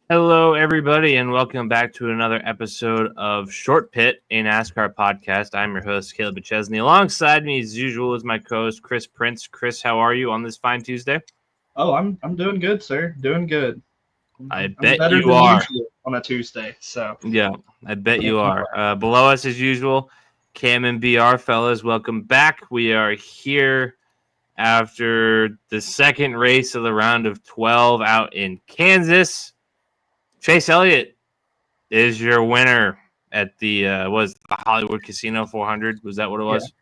Hello, everybody, and welcome back to another episode of Short Pit, a NASCAR podcast. I'm your host, Kaleb and Chris. Alongside me, as usual, is my co-host, Chris Prince. Chris, how are you on this fine Tuesday? Oh, I'm doing good, sir. Doing good. I I'm bet better you than are. usual on a Tuesday, so Yeah, I bet can't you are. complain. Below us, as usual, Cam and BR, fellas, welcome back. We are here after the second race of the round of 12 out in Kansas. Chase Elliott is your winner at the was the Hollywood Casino 400. Was that what it Yeah, was?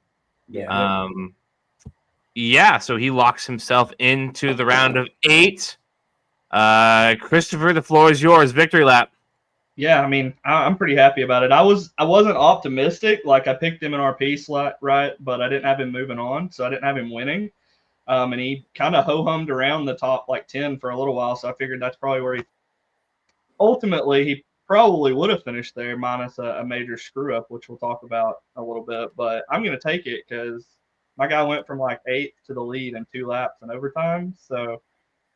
yeah. Yep. Um, yeah. So he locks himself into the round of 8. Christopher, the floor is yours. Victory lap. Yeah, I mean, I'm pretty happy about it. I wasn't optimistic. Like I picked him in RP slot, right, but I didn't have him moving on, so I didn't have him winning. And he kind of ho hummed around the top like 10 for a little while, so I figured that's probably where he ultimately he probably would have finished there minus a major screw up, which we'll talk about a little bit. But I'm gonna take it because my guy went from like 8th to the lead in 2 laps in overtime, so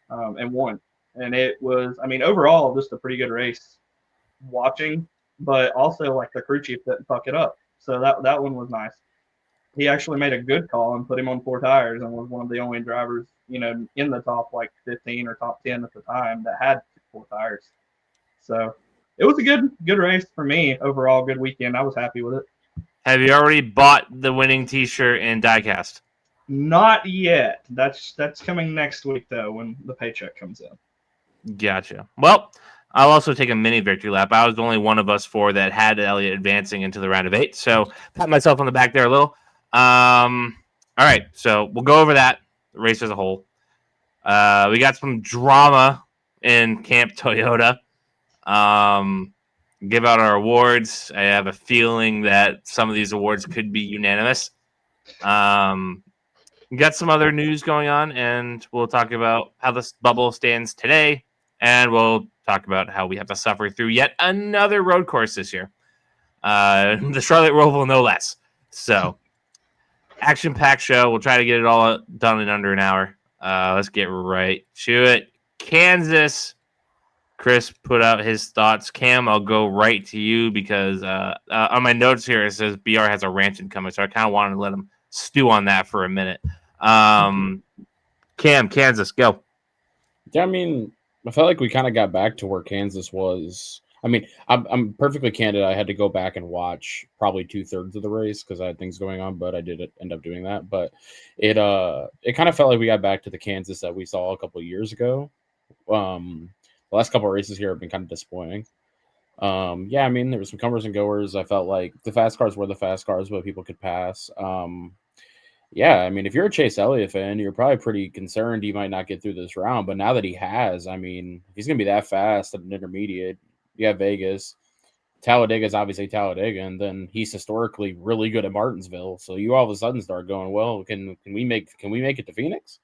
and won. And it was, I mean, overall just a pretty good race watching, but also like the crew chief didn't fuck it up, so that one was nice. He actually made a good call and put him on 4 tires and was one of the only drivers, in the top like 15 or top 10 at the time that had 4 tires. So it was a good race for me overall. Good weekend. I was happy with it. Have you already bought the winning T-shirt and diecast? Not yet. That's coming next week though when the paycheck comes in. Gotcha. Well, I'll also take a mini victory lap. I was the only one of us four that had Elliott advancing into the round of 8, so pat myself on the back there a little. All right, so we'll go over that the race as a whole. We got some drama in Camp Toyota. Give out our awards. I have a feeling that some of these awards could be unanimous. We got some other news going on, and we'll talk about how this bubble stands today, and we'll talk about how we have to suffer through yet another road course this year. The Charlotte Roval, no less. So, action-packed show. We'll try to get it all done in under an hour. Let's get right to it. Kansas. Chris put out his thoughts. Cam, I'll go right to you because on my notes here it says BR has a rant incoming, so I kind of wanted to let him stew on that for a minute. Cam, Kansas, go. Yeah, I mean, I felt like we kind of got back to where Kansas was. I mean, I'm perfectly candid. I had to go back and watch probably 2/3 of the race because I had things going on, but I did end up doing that. But it kind of felt like we got back to the Kansas that we saw a couple of years ago. The last couple of races here have been kind of disappointing. Yeah, I mean, there were some comers and goers. I felt like the fast cars were the fast cars, but people could pass. Yeah, I mean, if you're a Chase Elliott fan, you're probably pretty concerned he might not get through this round. But now that he has, I mean, if he's going to be that fast at an intermediate, you have Vegas. Talladega is obviously Talladega, and then he's historically really good at Martinsville. So you all of a sudden start going, well, can we make it to Phoenix?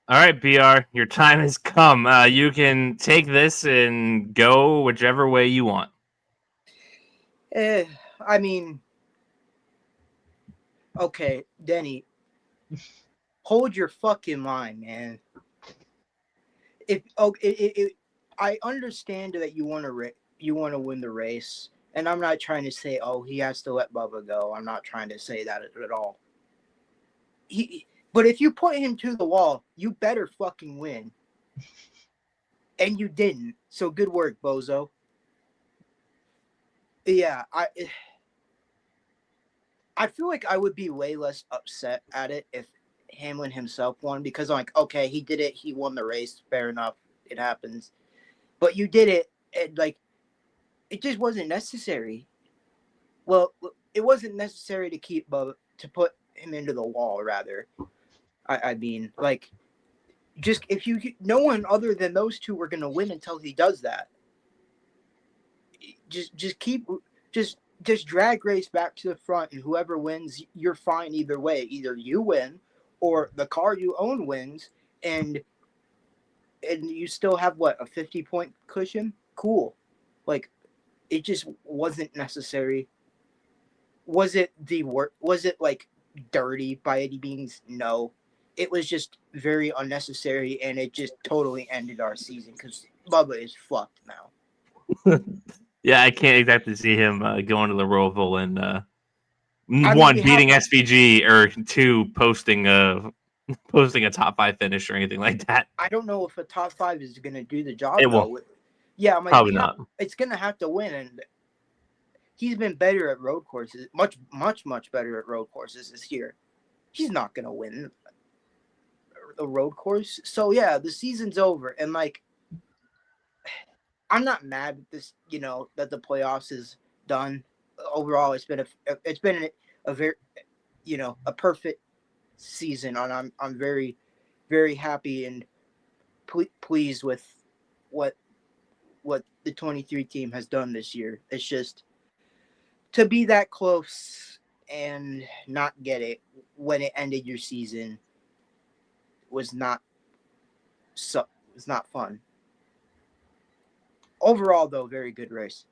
All right, BR, your time has come. You can take this and go whichever way you want. I mean, okay, Denny, hold your fucking line, man. I understand that you want to win the race, and I'm not trying to say, oh, he has to let Bubba go. I'm not trying to say that at all. But if you put him to the wall, you better fucking win. And you didn't. So good work, bozo. Yeah, I feel like I would be way less upset at it if Hamlin himself won because I'm like, okay, he did it. He won the race. Fair enough. It happens. But you did it, and like, it just wasn't necessary. Well, it wasn't necessary to to put him into the wall. Rather, I mean, like, just if no one other than those two were gonna win until he does that. Just drag race back to the front, and whoever wins, you're fine either way. Either you win, or the car you own wins, and you still have a 50-point cushion. Cool. Like, it just wasn't necessary. Was it like dirty by any means? No. it was just very unnecessary, and it just totally ended our season because Bubba is fucked now. Yeah, I can't exactly see him going to the Roval and mean, beating SVG, or 2 posting a top 5 finish or anything like that. I don't know if a top 5 is going to do the job. It though. won't. Yeah, I'm like, Probably not. It's going to have to win, and he's been better at road courses, much better at road courses this year. He's not going to win a road course. So yeah, the season's over, and like, I'm not mad at this. That the playoffs is done. Overall, it's been a very, a perfect season, and I'm very, very happy and pleased with what the 23 team has done this year. It's just to be that close and not get it when it ended your season was not fun. Overall, though, very good race.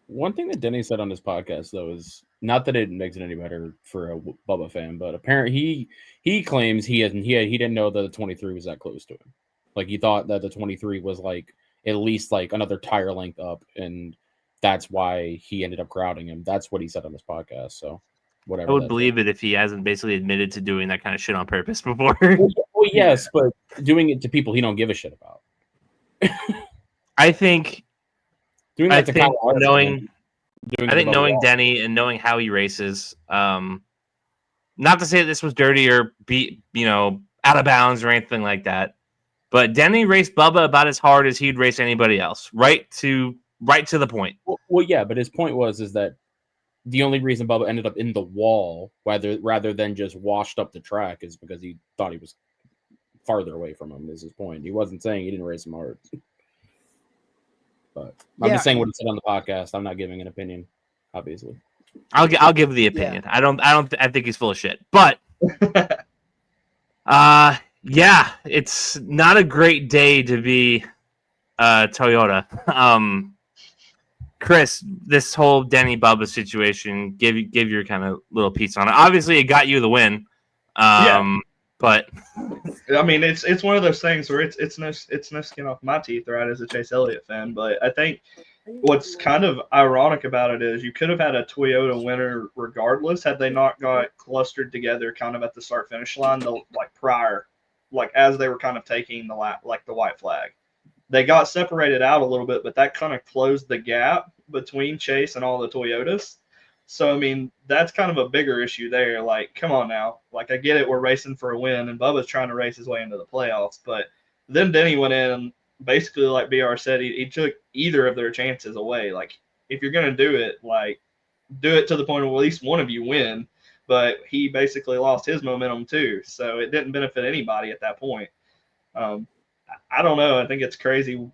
One thing that Denny said on his podcast, though, is not that it makes it any better for a Bubba fan, but apparently he claims he didn't know that the 23 was that close to him. Like, he thought that the 23 was like at least like another tire length up, and that's why he ended up crowding him. That's what he said on his podcast. So whatever. I would believe it if he hasn't basically admitted to doing that kind of shit on purpose before. Well, yes, but doing it to people he don't give a shit about. I think doing that to Kyle Larson, knowing Denny and knowing how he races, not to say that this was dirty or out of bounds or anything like that, but Denny raced Bubba about as hard as he'd race anybody else, right to the point. Well, yeah, but his point is that the only reason Bubba ended up in the wall rather than just washed up the track is because he thought he was farther away from him. Is his point. He wasn't saying he didn't race him hard. But I'm just saying what he said on the podcast. I'm not giving an opinion, obviously. I'll give the opinion. Yeah. I think he's full of shit. But yeah, it's not a great day to be Toyota. Chris, this whole Denny Bubba situation, give your kind of little piece on it. Obviously, it got you the win. But I mean, it's one of those things where it's no skin off my teeth, right, as a Chase Elliott fan. But I think what's kind of ironic about it is you could have had a Toyota winner regardless had they not got clustered together kind of at the start finish line, prior, as they were kind of taking the white flag. They got separated out a little bit, but that kind of closed the gap between Chase and all the Toyotas. So, I mean, that's kind of a bigger issue there. Like, come on now. Like, I get it. We're racing for a win, and Bubba's trying to race his way into the playoffs. But then Denny went in and basically, like BR said, he took either of their chances away. Like, if you're going to do it, do it to the point of at least one of you win. But he basically lost his momentum too. So it didn't benefit anybody at that point. I don't know. I think it's crazy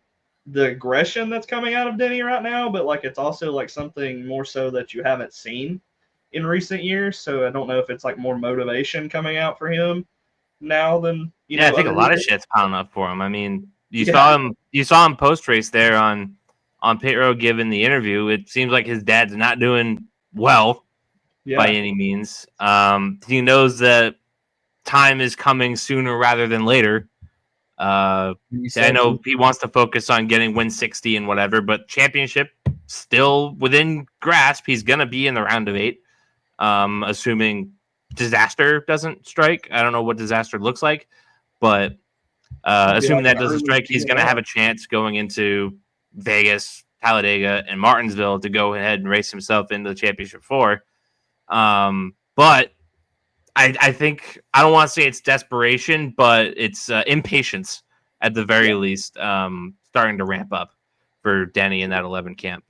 the aggression that's coming out of Denny right now, but it's also something more so that you haven't seen in recent years. So I don't know if it's more motivation coming out for him now than I think a lot of shit's piling up for him. I mean, you saw him post race there on pit road giving the interview. It seems like his dad's not doing well by any means. He knows that time is coming sooner rather than later. I know he wants to focus on getting win 60 and whatever, but championship still within grasp. He's gonna be in the round of 8, assuming disaster doesn't strike. I don't know what disaster looks like, but assuming that doesn't strike, he's gonna have a chance going into Vegas, Talladega, and Martinsville to go ahead and race himself into the championship 4. But I think I don't want to say it's desperation, but it's impatience at the very least, starting to ramp up for Denny in that 11 camp.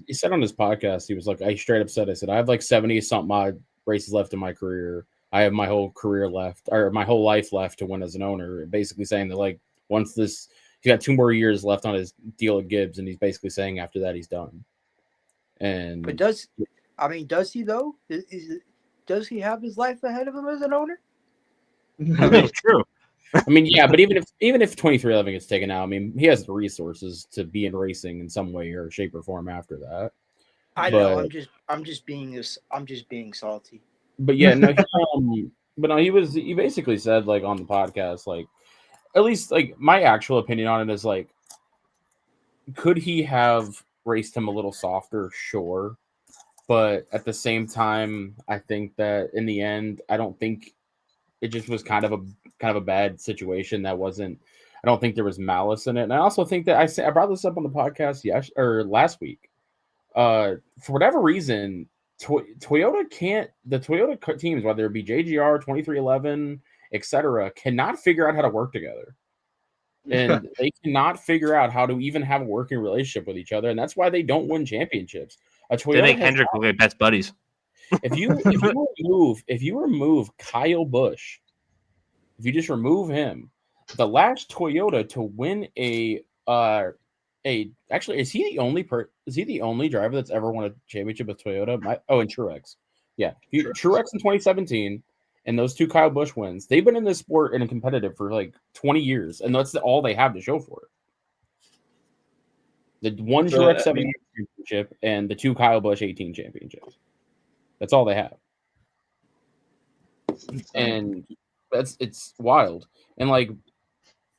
He said on his podcast, he was like, I straight up said, I said, I have 70-something odd races left in my career. I have my whole career left, or my whole life left to win as an owner. Basically saying that once this, he's got 2 more years left on his deal at Gibbs, and he's basically saying after that he's done. But does he though? Does he have his life ahead of him as an owner? That's true. I mean, yeah, but even if 2311 gets taken out, I mean, he has the resources to be in racing in some way or shape or form after that. I know. I'm just being salty. But yeah, no. But no, he basically said like on the podcast, like at least like my actual opinion on it is like, could he have raced him a little softer? Sure. But at the same time, I think that in the end, I don't think it just was kind of a bad situation that wasn't. I don't think there was malice in it, and I also think that I brought this up on the podcast last week. For whatever reason, Toyota can't. The Toyota teams, whether it be JGR 2311, etc., cannot figure out how to work together. And they cannot figure out how to even have a working relationship with each other, and that's why they don't win championships. They make Hendrick look like best buddies. If you remove Kyle Busch, if you just remove him, the last Toyota to win actually is he the only driver that's ever won a championship with Toyota? And Truex. Yeah, Truex in 2017. And those two Kyle Busch wins, they've been in this sport and competitive for like 20 years, and that's all they have to show for it. The one Truex 17 championship and the two Kyle Busch 18 championships. That's all they have. And it's wild. And like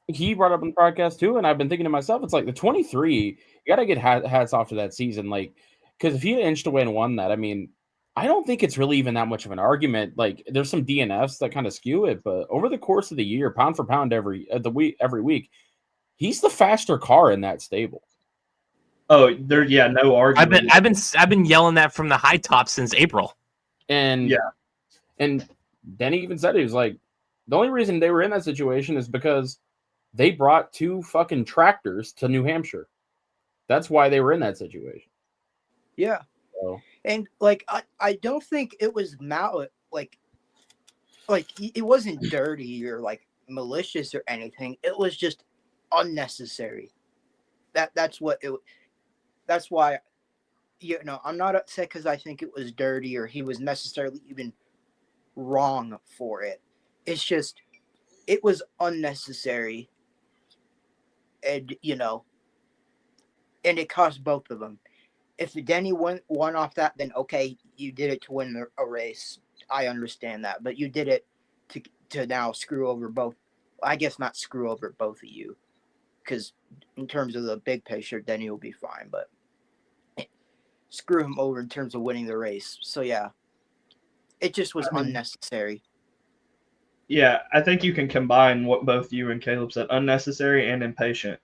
he brought up on the podcast too, and I've been thinking to myself, it's like the 23, you gotta get hats off to that season. Like, because if he had inched away and won that, I mean, I don't think it's really even that much of an argument. Like, there's some DNFs that kind of skew it, but over the course of the year, pound for pound every week, he's the faster car in that stable. Oh, no argument. I've been yelling that from the high top since April. And Denny even said he was like, the only reason they were in that situation is because they brought two fucking tractors to New Hampshire. That's why they were in that situation. Yeah. So. And like I don't think it was like it wasn't dirty or like malicious or anything. It was just unnecessary. That's what it. That's why, I'm not upset because I think it was dirty or he was necessarily even wrong for it. It's just it was unnecessary, and and it cost both of them. If Denny won off that, then okay, you did it to win a race. I understand that, but you did it to now screw over both. I guess not screw over both of you, because in terms of the big picture, Denny will be fine, but screw him over in terms of winning the race. So yeah, it just was unnecessary. Yeah, I think you can combine what both you and Caleb said: unnecessary and impatient.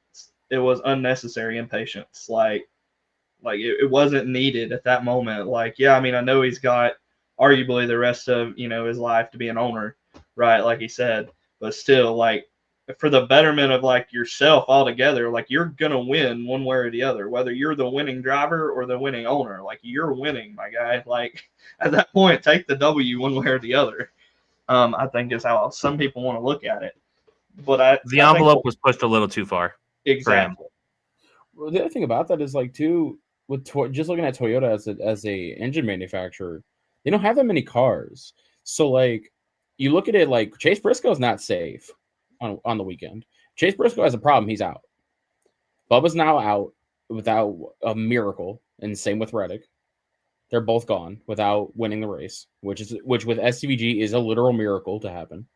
It was unnecessary impatience. Like it wasn't needed at that moment. Like, yeah, I mean, I know he's got arguably the rest of, his life to be an owner, right? Like he said, but still, like, for the betterment of like yourself altogether, like you're going to win one way or the other, whether you're the winning driver or the winning owner, like you're winning, my guy. Like at that point, take the W one way or the other. I think is how some people want to look at it. But the envelope was pushed a little too far. Exactly. Well, the other thing about that is like too, with just looking at Toyota as a engine manufacturer, they don't have that many cars. So like you look at it like Chase Briscoe's not safe on the weekend. Chase Briscoe has a problem. He's out. Bubba's now out without a miracle, and same with Reddick. They're both gone without winning the race, which with SCVG is a literal miracle to happen.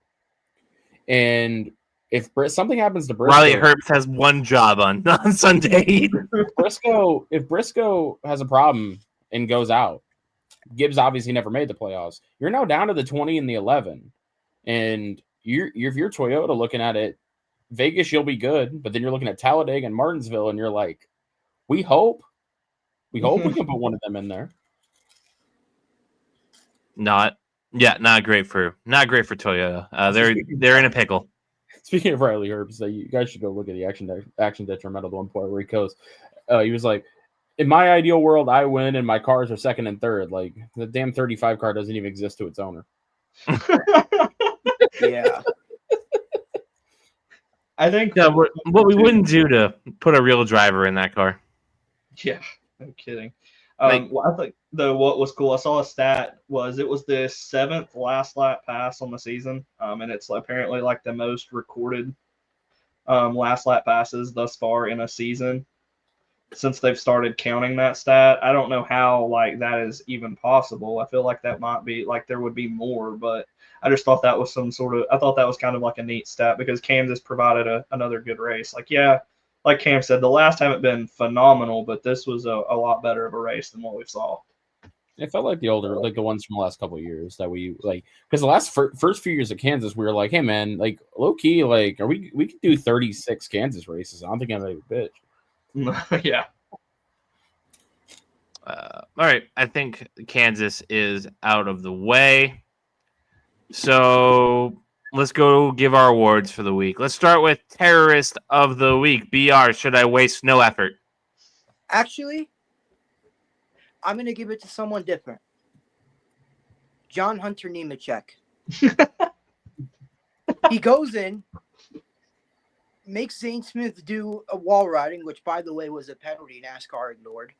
And if something happens to Briscoe, Riley Herbst has one job on Sunday. If Briscoe has a problem and goes out, Gibbs obviously never made the playoffs. You're now down to the 20 and the 11, and if you're Toyota looking at it, Vegas you'll be good, but then you're looking at Talladega and Martinsville, and you're like, we hope we can put one of them in there. Not great for Toyota. They're in a pickle. Speaking of Riley Herbst, you guys should go look at the action detrimental at one point where he goes, he was like, in my ideal world, I win and my cars are second and third. Like the damn 35 car doesn't even exist to its owner. Yeah. I think what we wouldn't do to put a real driver in that car. Yeah, no kidding. I think what was cool, I saw a stat it was the 7th last lap pass on the season, and it's apparently like the most recorded last lap passes thus far in a season. since they've started counting that stat. I don't know how like that is even possible. I feel like that might be like there would be more, but I just thought that was I thought that was kind of like a neat stat because Kansas provided another good race. Like, yeah, like Cam said, the last haven't been phenomenal, but this was a lot better of a race than what we saw. It felt like the ones from the last couple of years that we like, because the last first few years of Kansas, we were like, hey man, like low key, like we could do 36 Kansas races. I don't think I'm a bitch. Yeah. All right. I think Kansas is out of the way. So let's go give our awards for the week. Let's start with Terrorist of the Week. BR, should I waste no effort? Actually, I'm going to give it to someone different. John Hunter Nemechek. He goes in, makes Zane Smith do a wall riding, which, by the way, was a penalty NASCAR ignored.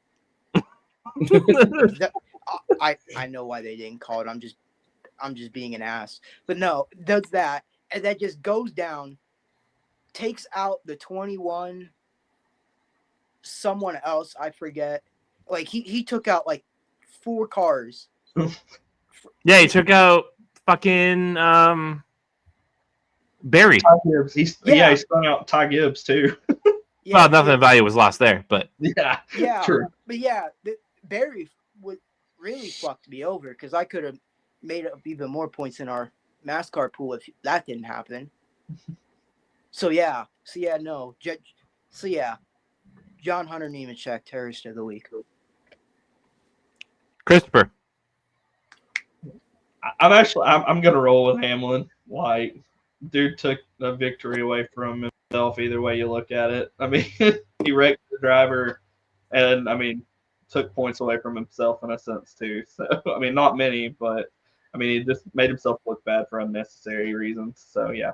I know why they didn't call it. I'm just being an ass. But no, does that, and that just goes down, takes out the 21, someone else, I forget. Like, he took out, like, 4 cars. Yeah, he took out fucking Barry. Ty Gibbs. He spun out Ty Gibbs, too. Yeah, Well, nothing of value was lost there, but yeah, true. But yeah, Barry would really fucked me over because I could have made up even more points in our NASCAR pool if that didn't happen. John Hunter Nemechek, Terrorist of the Week. Christopher. I'm gonna roll with Hamlin. Like, dude took a victory away from himself either way you look at it. I mean, he wrecked the driver and I mean took points away from himself in a sense too. So I mean, not many, but I mean, he just made himself look bad for unnecessary reasons. So yeah.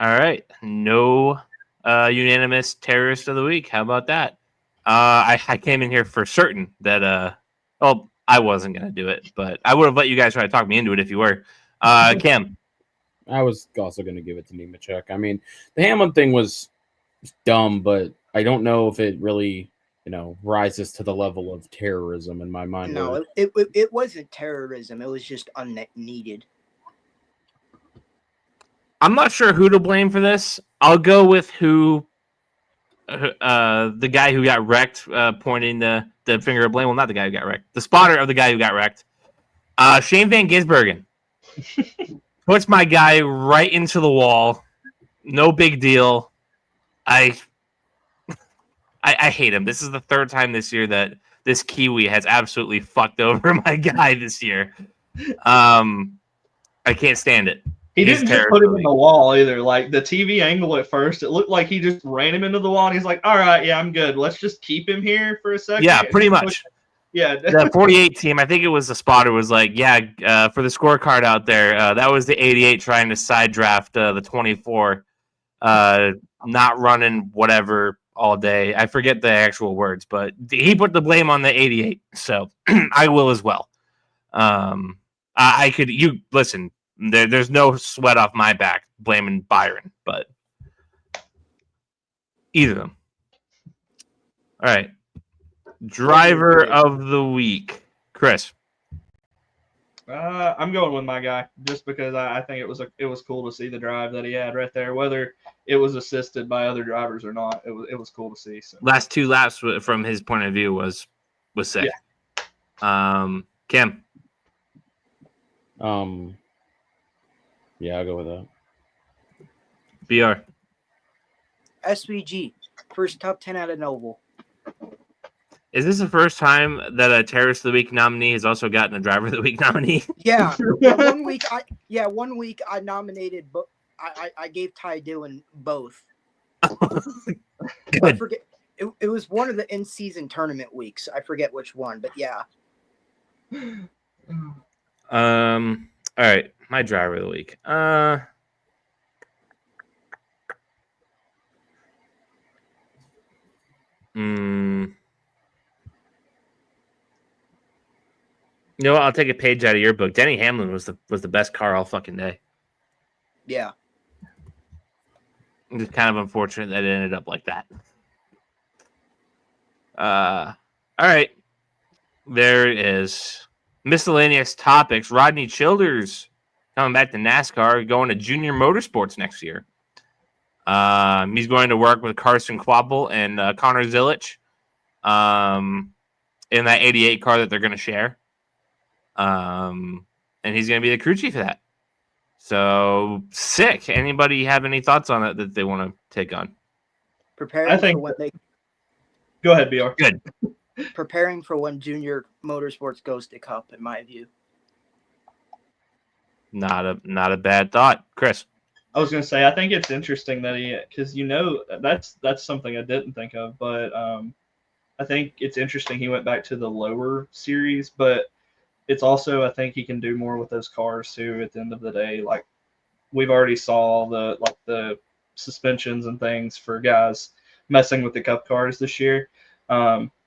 All right. No unanimous Terrorist of the Week. How about that? I came in here for certain that I wasn't gonna do it, but I would have let you guys try to talk me into it if you were. Cam. I was also going to give it to Nemechek. I mean, the Hamlin thing was dumb, but I don't know if it really, rises to the level of terrorism in my mind. No, it wasn't terrorism. It was just unneeded. I'm not sure who to blame for this. I'll go with the guy who got wrecked, pointing the finger of blame. Well, not the guy who got wrecked. The spotter of the guy who got wrecked. Shane Van Gisbergen. Puts my guy right into the wall. No big deal. I hate him. This is the third time this year that this Kiwi has absolutely fucked over my guy this year. I can't stand it. He didn't just put him in the wall either. Like, the TV angle at first, it looked like he just ran him into the wall, and he's like, all right, yeah, I'm good. Let's just keep him here for a second. Yeah, pretty much. Yeah. The 48 team, I think it was the spotter, was like, yeah, for the scorecard out there, that was the 88 trying to side draft the 24, not running whatever all day. I forget the actual words, but he put the blame on the 88, so I will as well. Listen, there's no sweat off my back blaming Byron, but either of them. All right. Driver of the Week, Chris. I'm going with my guy just because I think it was cool to see the drive that he had right there, whether it was assisted by other drivers or not. It was cool to see. So. Last 2 laps from his point of view was sick. Yeah. Kim. Yeah, I'll go with that. BR. SVG, first top 10 out of Noble. Is this the first time that a Terrorist of the Week nominee has also gotten a Driver of the Week nominee? Yeah. One week I nominated, but I gave Ty Dillon both. Good. I forget. It was one of the in-season tournament weeks. I forget which one, but yeah. All right, my Driver of the Week. You know what? I'll take a page out of your book. Denny Hamlin was the best car all fucking day. Yeah. It's kind of unfortunate that it ended up like that. All right. There is miscellaneous topics. Rodney Childers coming back to NASCAR, going to Junior Motorsports next year. He's going to work with Carson Kvapil and Connor Zilic in that 88 car that they're going to share. And he's going to be the crew chief of that. So sick. Anybody have any thoughts on it that they want to take on? Preparing for when they go ahead, BR. Good. Preparing for when Junior Motorsports goes to Cup, in my view. Not a bad thought, Chris. I was going to say, I think it's interesting that because that's something I didn't think of, but I think it's interesting he went back to the lower series, but it's also, I think he can do more with those cars too. At the end of the day, like we've already saw the suspensions and things for guys messing with the Cup cars this year.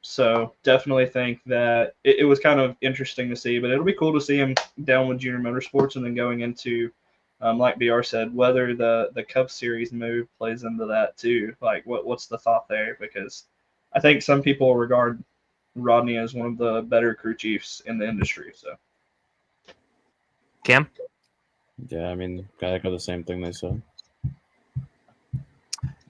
So definitely think that it was kind of interesting to see, but it'll be cool to see him down with Junior Motorsports and then going into, like BR said, whether the Cup Series move plays into that too. Like what's the thought there? Because I think some people regard Rodney as one of the better crew chiefs in the industry. So, Cam? Yeah, I mean, I echo the same thing they said.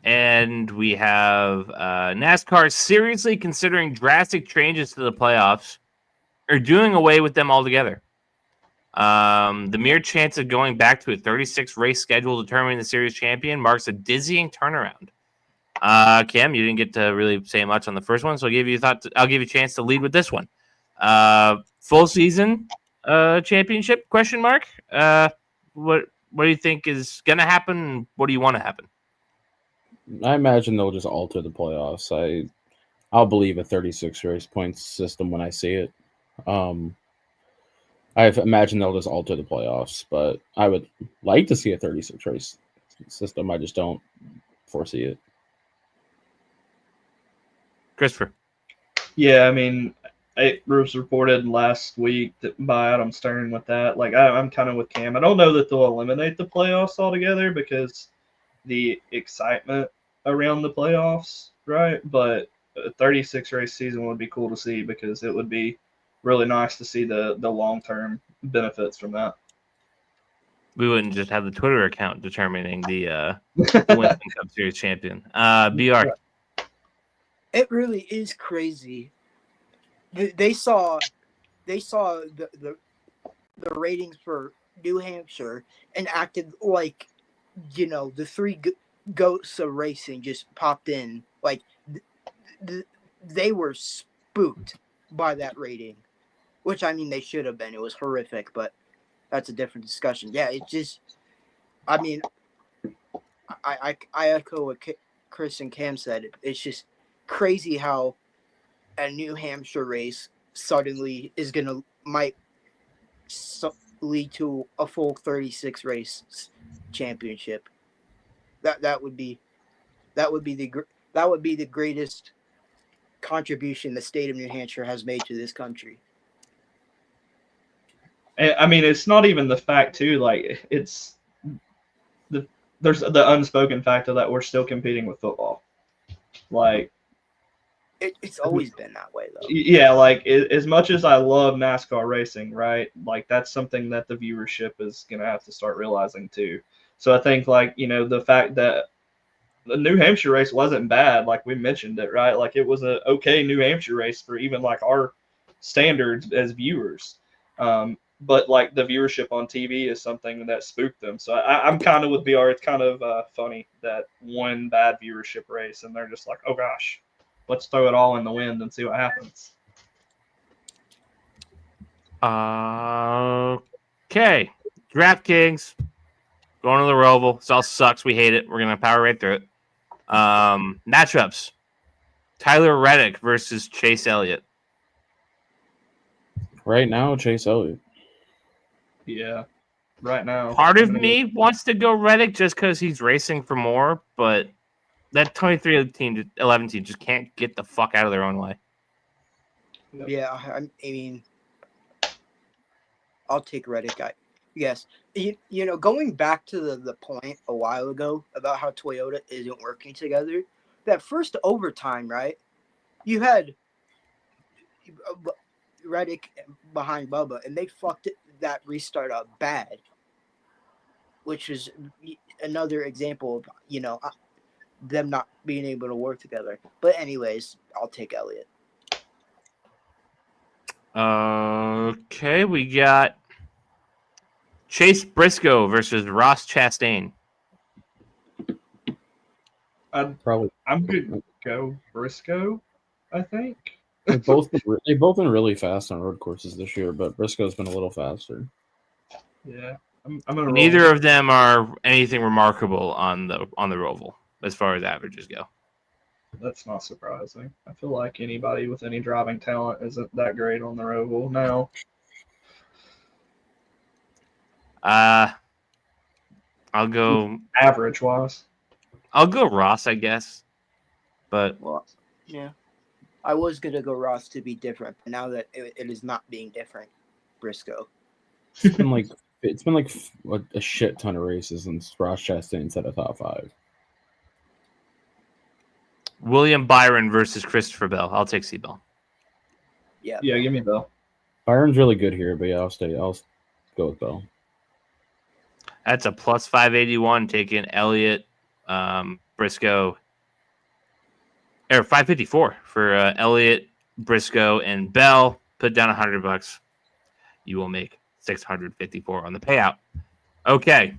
And we have NASCAR seriously considering drastic changes to the playoffs or doing away with them altogether. The mere chance of going back to a 36 race schedule determining the series champion marks a dizzying turnaround. Cam, you didn't get to really say much on the first one, so I'll give you a chance to lead with this one. Full season championship ? What do you think is going to happen? What do you want to happen? I imagine they'll just alter the playoffs. I'll believe a 36 race points system when I see it. I imagine they'll just alter the playoffs, but I would like to see a 36 race system. I just don't foresee it. Christopher. Yeah, I mean, it was reported last week by Adam Stern with that. Like, I'm kind of with Cam. I don't know that they'll eliminate the playoffs altogether because the excitement around the playoffs, right? But a 36 race season would be cool to see because it would be really nice to see the long-term benefits from that. We wouldn't just have the Twitter account determining the Winston Cup Series champion. BR. It really is crazy. They saw the ratings for New Hampshire and acted like, the three goats of racing just popped in. Like they were spooked by that rating, which I mean they should have been. It was horrific, but that's a different discussion. Yeah, it just, I mean, I echo what Chris and Cam said. It's just crazy how a New Hampshire race suddenly might lead to a full 36 race championship. That would be the greatest contribution the state of New Hampshire has made to this country. I mean, it's not even the fact too. Like, there's the unspoken factor that we're still competing with football. Like, it's always been that way, though. Yeah, like as much as I love NASCAR racing, right? Like that's something that the viewership is gonna have to start realizing too. So I think the fact that the New Hampshire race wasn't bad, like we mentioned it, right? Like it was a okay New Hampshire race for even like our standards as viewers. But like the viewership on TV is something that spooked them. So I'm kind of with BR. It's kind of funny that one bad viewership race and they're just like, oh gosh, let's throw it all in the wind and see what happens. Okay. DraftKings. Going to the Roval. This all sucks. We hate it. We're going to power right through it. Matchups. Tyler Reddick versus Chase Elliott. Right now, Chase Elliott. Yeah. Right now. Part of me wants to go Reddick just because he's racing for more, but that 23-11 team just can't get the fuck out of their own way. Yeah, I mean, I'll take Reddick. Yes. Going back to the point a while ago about how Toyota isn't working together, that first overtime, right? You had Reddick behind Bubba, and they fucked that restart up bad, which is another example of, them not being able to work together. But anyways, I'll take Elliott. Okay, we got Chase Briscoe versus Ross Chastain. I'm good to go Briscoe, I think. They've both been really fast on road courses this year, but Briscoe's been a little faster. Yeah. I'm gonna Neither roll. of them are anything remarkable on the Roval as far as averages go. That's not surprising. I feel like anybody with any driving talent isn't that great on the Roval now. I'll go Average wise. I'll go Ross, I guess. But Well, yeah. I was going to go Ross to be different, but now that it is not being different, Briscoe. It's been like a shit ton of races since Ross Chastain's at a top 5. William Byron versus Christopher Bell. I'll take C-Bell. Yeah. Yeah, give me Bell. Byron's really good here, but yeah, I'll go with Bell. That's a plus 581 taking Elliott, Briscoe, or 554 for Elliott, Briscoe, and Bell. Put down $100. You will make 654 on the payout. Okay.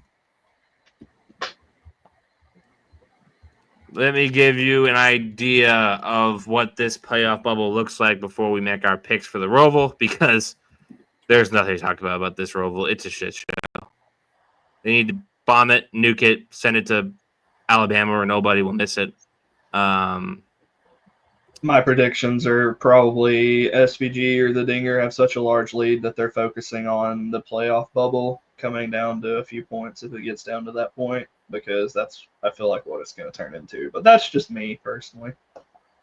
Let me give you an idea of what this playoff bubble looks like before we make our picks for the Roval, because there's nothing to talk about this Roval. It's a shit show. They need to bomb it, nuke it, send it to Alabama where nobody will miss it. My predictions are probably SVG or the Dinger have such a large lead that they're focusing on the playoff bubble coming down to a few points if it gets down to that point, because that's, I feel like, what it's going to turn into. But that's just me personally.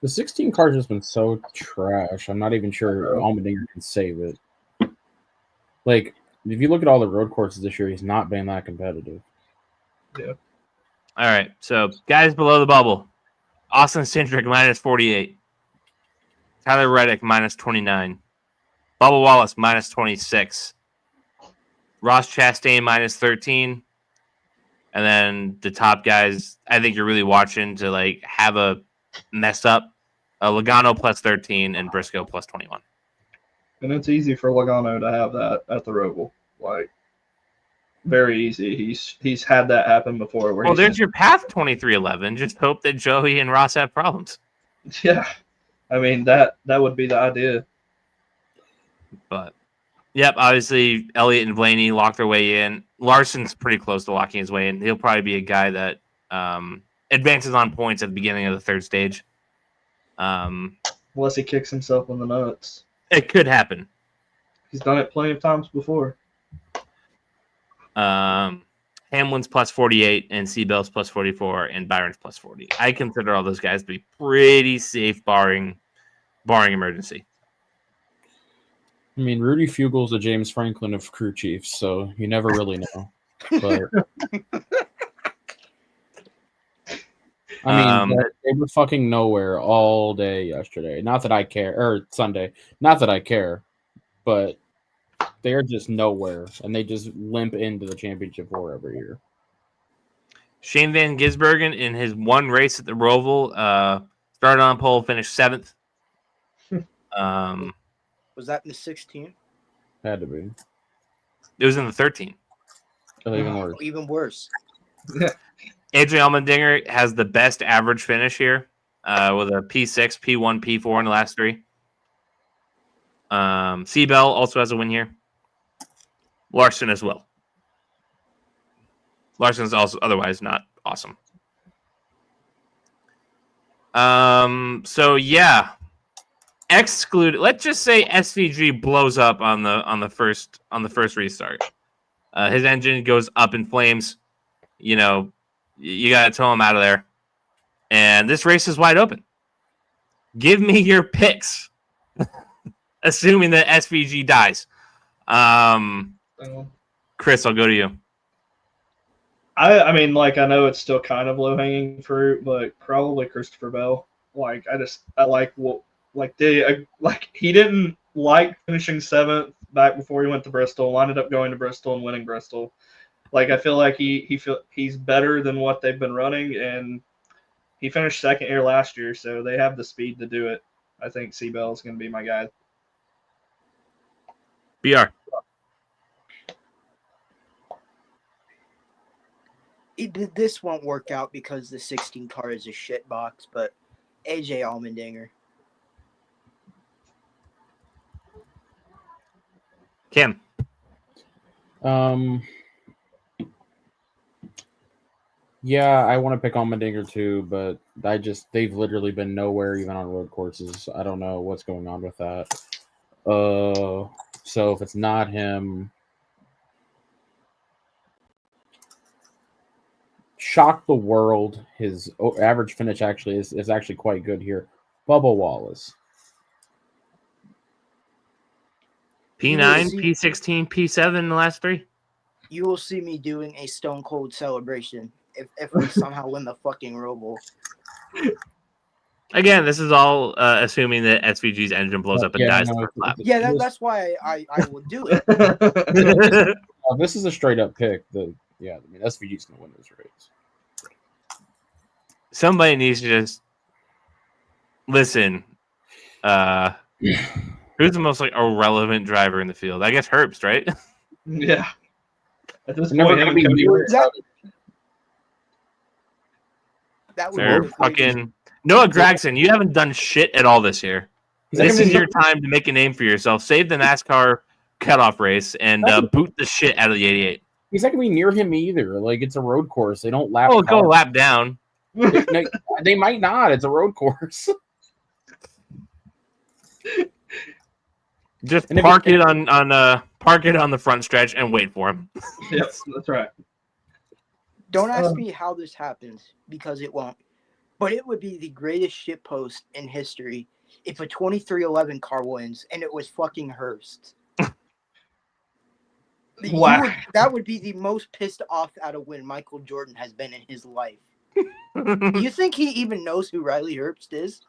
The 16 car's just been so trash. I'm not even sure Allmendinger can save it. Like, if you look at all the road courses this year, he's not been that competitive. Yeah. All right, so guys below the bubble. Austin Cindric minus 48. Tyler Reddick minus 29. Bubba Wallace minus 26. Ross Chastain minus 13. And then the top guys, I think you're really watching to like have a mess up. Logano plus 13 and Briscoe plus 21. And it's easy for Logano to have that at the Roval. Like, very easy. He's had that happen before. Well, there's your path 23-11. Just hope that Joey and Ross have problems. Yeah. I mean, that would be the idea. But, yep, obviously, Elliott and Blaney lock their way in. Larson's pretty close to locking his way in. He'll probably be a guy that advances on points at the beginning of the third stage. Unless he kicks himself in the nuts. It could happen. He's done it plenty of times before. Hamlin's plus 48 and Seabell's plus 44 and Byron's plus 40. I consider all those guys to be pretty safe, barring emergency. I mean, Rudy Fugel's a James Franklin of crew chiefs, so you never really know. But I mean, they were fucking nowhere all day yesterday. Not that I care, or Sunday. Not that I care, but they are just nowhere, and they just limp into the championship four every year. Shane Van Gisbergen, in his one race at the Roval, started on pole, finished 7th. Was that in the 16? Had to be. It was in the 13. Oh, even worse. Even worse. AJ Allmendinger has the best average finish here with a P6, P1, P4 in the last 3. Seabell also has a win here. Larson as well. Larson's also otherwise not awesome. So yeah, excluded. Let's just say SVG blows up on the first restart. His engine goes up in flames. You know, you gotta tow him out of there. And this race is wide open. Give me your picks, assuming that SVG dies. Chris, I'll go to you. I mean, like, I know it's still kind of low-hanging fruit, but probably Christopher Bell. Like I like what like he didn't like finishing 7th back before he went to Bristol. Ended up going to Bristol and winning Bristol. Like I feel like he's better than what they've been running, and he finished 2nd here last year, so they have the speed to do it. I think Seabell is going to be my guy. BR. This won't work out because the 16 car is a shit box, but AJ Allmendinger. Kim. Yeah, I want to pick Allmendinger too, but they've literally been nowhere even on road courses. I don't know what's going on with that. So if it's not him, shock the world. His average finish actually is actually quite good here. Bubba Wallace. P9, P16, P7 in the last 3. You will see me doing a Stone Cold celebration if we somehow win the fucking Roval. Again, this is all assuming that SVG's engine blows up and dies the first lap. Yeah, that's why I will do it. This is a straight up pick. SVG's gonna win this race. Somebody needs to just listen. Who's the most irrelevant driver in the field? I guess Herbst, right? Yeah. At this Never point, gonna be you. That would Or be fucking Noah Gragson. You haven't done shit at all this year. This is your time to make a name for yourself. Save the NASCAR cutoff race and boot the shit out of the 88. He's not gonna be near him either. Like, it's a road course. They don't lap. Oh, go lap down. They might not. It's a road course. Just park it on the front stretch and wait for him. Yep, that's right. Don't ask me how this happens, because it won't. But it would be the greatest shitpost in history if a 2311 car wins and it was fucking Herbst. Wow. That would be the most pissed off at a win Michael Jordan has been in his life. Do you think he even knows who Riley Herbst is?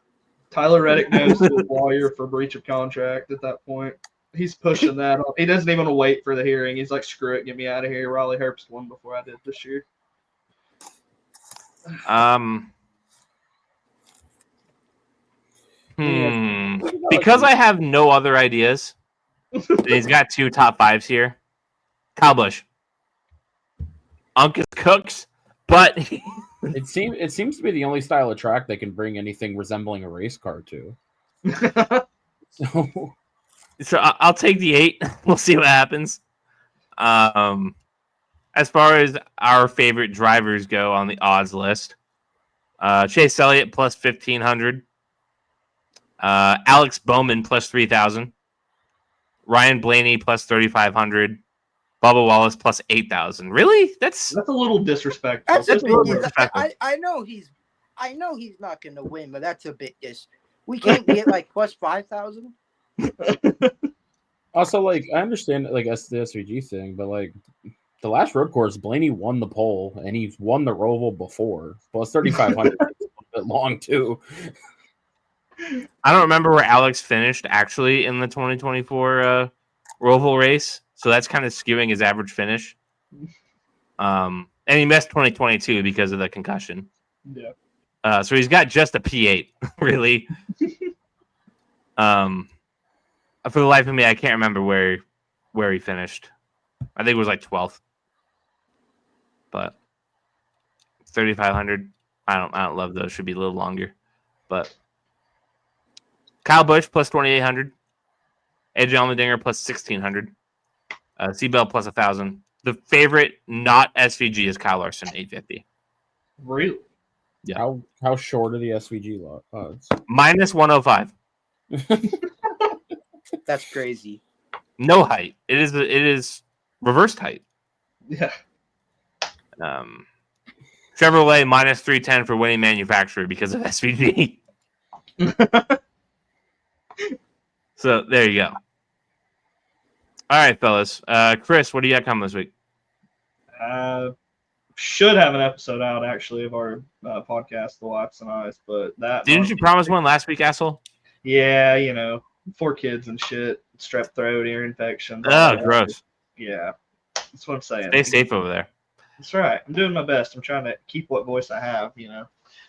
Tyler Reddick goes to a lawyer for breach of contract at that point. He's pushing that on. He doesn't even want to wait for the hearing. He's like, screw it, get me out of here. Riley Herbst won before I did this year. Because I have no other ideas, he's got 2 top 5s here. Kyle Busch. Uncas Cooks, but it seems to be the only style of track they can bring anything resembling a race car to. So I'll take the 8. We'll see what happens. As far as our favorite drivers go on the odds list, Chase Elliott plus 1,500. Alex Bowman plus 3,000. Ryan Blaney plus 3,500. Bubba Wallace plus 8,000. Really? That's a little disrespectful. That's a a little bit. disrespectful. I know he's not going to win, but that's a bit. We can't get like plus 5,000. Also, like, I understand like the SVG thing, but like the last road course, Blaney won the pole and he's won the Roval before. Plus 3,500 is a little bit long too. I don't remember where Alex finished actually in the 2024 Roval race, so that's kind of skewing his average finish. And he missed 2022 because of the concussion. Yeah. So he's got just a P8, really. For the life of me, I can't remember where he finished. I think it was like 12th. But 3,500, I don't love those. Should be a little longer. But Kyle Busch plus 2,800. AJ Allmendinger plus 1,600. Seabell plus 1,000. The favorite, not SVG, is Kyle Larson, 850. Really? Yeah. How short are the SVG odds? Minus 105. That's crazy. No height. It is reversed height. Yeah. Chevrolet minus 310 for winning manufacturer because of SVG. So there you go. All right, fellas. Chris, what do you got coming this week? should have an episode out actually of our podcast, The Wives and Eyes, but that Didn't you promise one last week, asshole? Yeah, 4 kids and shit, strep throat, ear infections. all Oh, that. gross. Yeah, that's what I'm saying. Stay safe over there. That's right. I'm doing my best. I'm trying to keep what voice I have,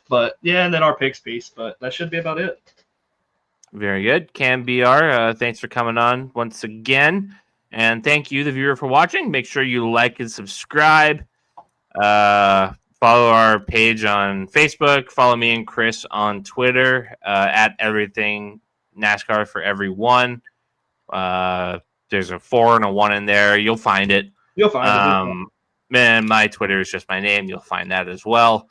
But yeah, and then our picks piece, but that should be about it. Very good. Cam BR, thanks for coming on once again. And thank you, the viewer, for watching. Make sure you like and subscribe. Follow our page on Facebook. Follow me and Chris on Twitter at everything NASCAR for everyone. There's a 4 and a 1 in there. You'll find it. You'll find it. And my Twitter is just my name. You'll find that as well.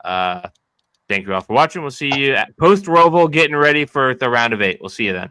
Thank you all for watching. We'll see you at post Roval, getting ready for the round of 8. We'll see you then.